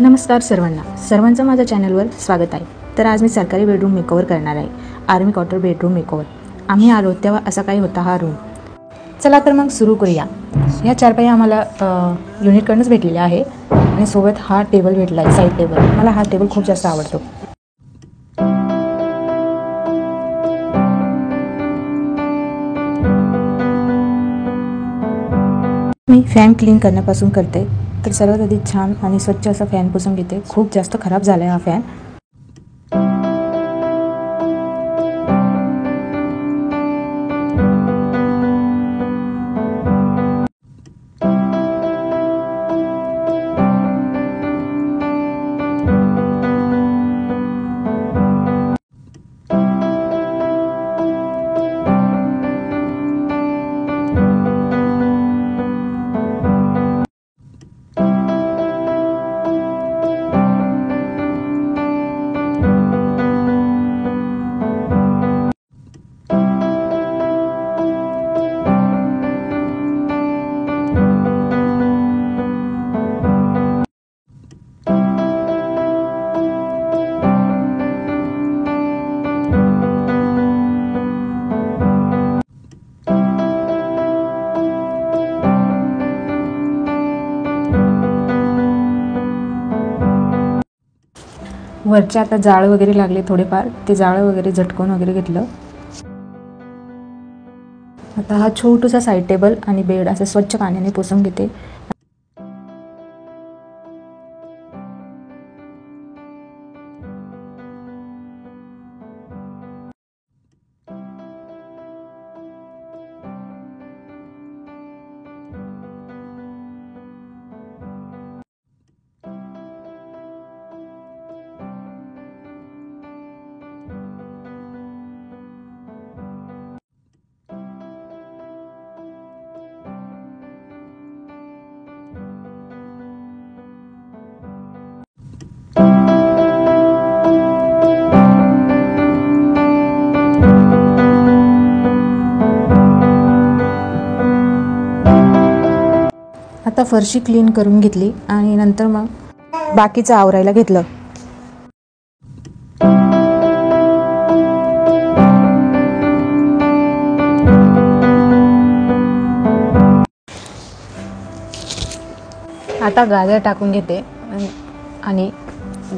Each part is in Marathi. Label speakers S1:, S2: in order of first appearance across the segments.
S1: नमस्कार सर्वांचं माझ्या चॅनलवर स्वागत आहे। तर आज मी सरकारी बेडरूम मेकओव्हर करणार आहे, आर्मी क्वार्टर बेडरूम मेकओव्हर। आम्ही आलो तेव्हा असा काही होता हा रूम। चला तर मग सुरू करूया। ह्या चारपाई आम्हाला युनिटकडूनच भेटलेल्या आहे आणि सोबत हा टेबल भेटला आहे, साईड टेबल। मला हा टेबल खूप जास्त आवडतो। मी फॅन क्लीन करण्यापासून करते। तर सर्वात आधी छान आणि स्वच्छ असा फॅन पुसून घेते। खूप जास्त खराब झाला आहे हा फॅन। वरच्या आता जाळ वगैरे लागले थोडेफार, ते जाळ वगैरे झटकून वगैरे घेतलं। आता हा छोटूसा साईड टेबल आणि बेड असं स्वच्छ पाण्याने पुसून घेते। आता फरशी क्लीन करून घेतली आणि नंतर मग बाकीचं आवरायला घेतलं। आता गाद्या टाकून घेते आणि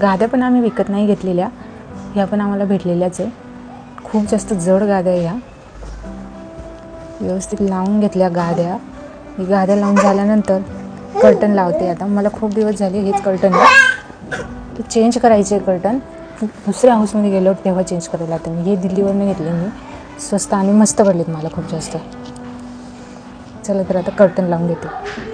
S1: गाद्या पण आम्ही विकत नाही घेतलेल्या, ह्या पण आम्हाला भेटलेल्याच आहे। खूप जास्त जड गाद्या ह्या, व्यवस्थित लावून घेतल्या गाद्या। ही गाद्या लावून झाल्यानंतर कर्टन लावते। आता मला खूप दिवस झाले हेच कर्टन आहे, ते चेंज करायचे कर्टन। दुसऱ्या हाऊसमध्ये गेलो तेव्हा चेंज करायला लागतं। मी हे दिल्लीवरून घेतले, मी स्वस्त आणि मस्त पडलेत मला खूप जास्त। चला तर आता कर्टन लावून घेते।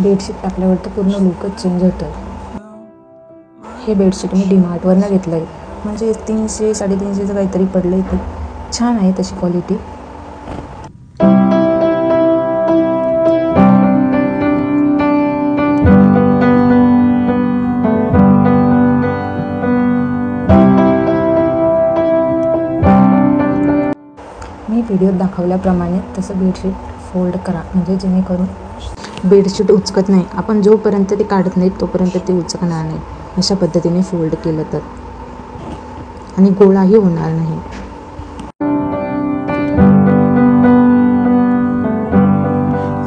S1: बेडशीट टाकल्यावर तर पूर्ण लुकच चेंज होतं। हे बेडशीट मी डीमार्टवरनं घेतलं आहे, म्हणजे 300-350 काहीतरी पडलं इथे। छान आहे तशी क्वालिटी। मी व्हिडिओत दाखवल्याप्रमाणे तसं बेडशीट फोल्ड करा, म्हणजे जेणेकरून बेडशीट उचकत नाही। आपण जोपर्यंत ते काढत नाही तोपर्यंत ते उचकणार नाही। अशा पद्धतीने फोल्ड केलं तर, आणि गोळाही होणार नाही।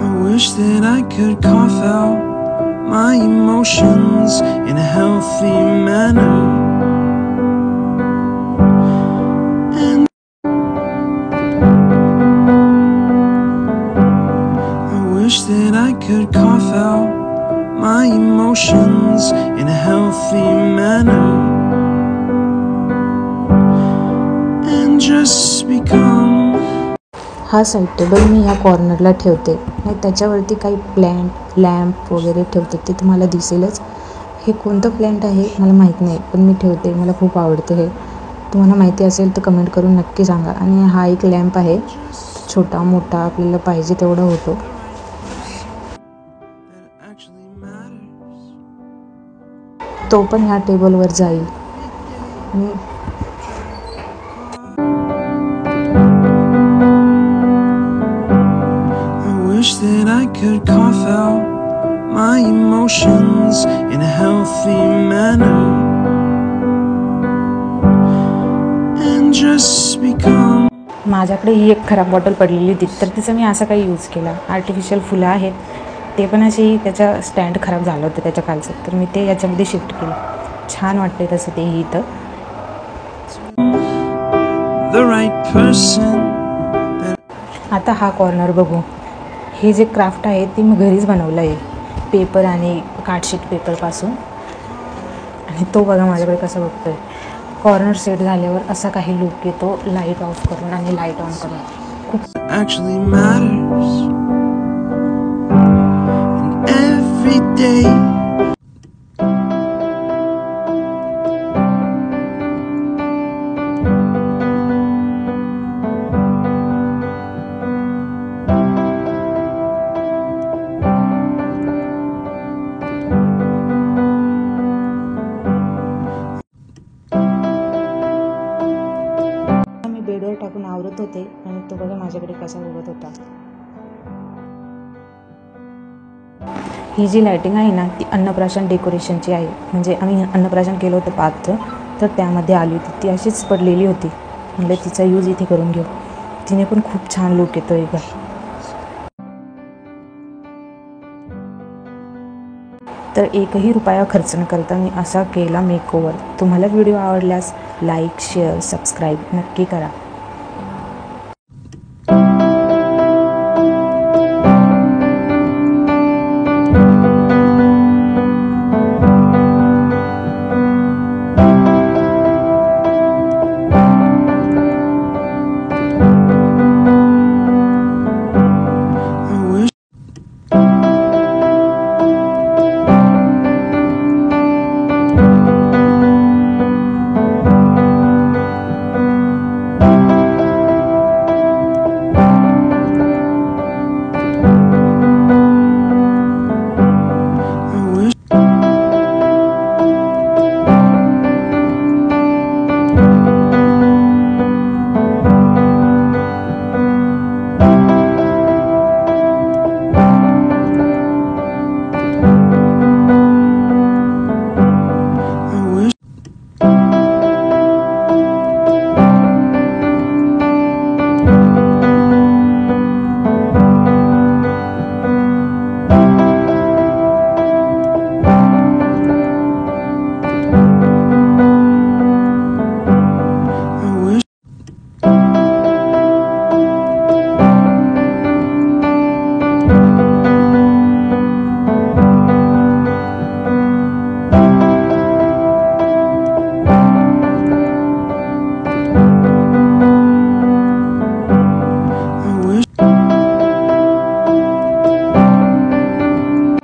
S2: I wish that I could cough out my emotions in a healthy manner. Wish that I could cough out my emotions in a healthy manner and just just become.
S1: हा साईड टेबल मी ह्या कॉर्नरला ठेवते आणि त्याच्यावरती काही प्लॅन्ट लॅम्प वगैरे ठेवते ते तुम्हाला दिसेलच. हे कोणतं प्लॅन्ट आहे मला माहीत नाही, पण मी ठेवते, मला खूप आवडते हे. तुम्हाला माहिती असेल तर कमेंट करून नक्की सांगा. आणि हा एक लॅम्प आहे, छोटा मोठा आपल्याला पाहिजे तेवढा होतो.
S2: That actually matters.
S1: तो पण ह्या टेबलवर जाईल. आणि
S2: I wish that I could cough out my emotions in a healthy manner and just become.
S1: माझ्याकडे ही एक खराब बॉटल पडलेली होती, तर तिचा मी असा काही यूज केला. आर्टिफिशियल फुलं आहेत, ते पण अशी त्याच्या स्टँड खराब झालं होतं त्याच्या खालचं, तर मी ते याच्यामध्ये शिफ्ट केलं. छान वाटते तसं तेही इथं.
S2: The right person.
S1: आता हा कॉर्नर बघू. हे जे क्राफ्ट आहे ते मी घरीच बनवलं आहे, पेपर आणि कार्डशीट पेपरपासून. आणि तो बघा माझ्याकडे कसा बघतोय. कॉर्नर सेट झाल्यावर असा काही लुक येतो, लाईट ऑफ करून आणि लाईट ऑन करून. खूप
S2: Actually matters. And every day
S1: मी बेडवर टाकून आवरत होते आणि तो बघा माझ्याकडे कसा बघत होता. ही जी लायटिंग आहे ना ती अन्नप्राशन डेकोरेशनची आहे. म्हणजे आम्ही अन्नप्राशन केलं होतं 5चं, तर त्यामध्ये आली होती. ती अशीच पडलेली होती, म्हणजे तिचा यूज इथे करून घेऊ. तिने पण खूप छान लुक येतो आहे. तर एकही रुपया खर्च न करता मी असा केला मेकओव्हर. तुम्हाला व्हिडिओ आवडल्यास लाईक शेअर सबस्क्राईब नक्की करा.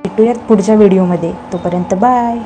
S1: भेटूयात पुढच्या व्हिडिओमध्ये. तोपर्यंत बाय.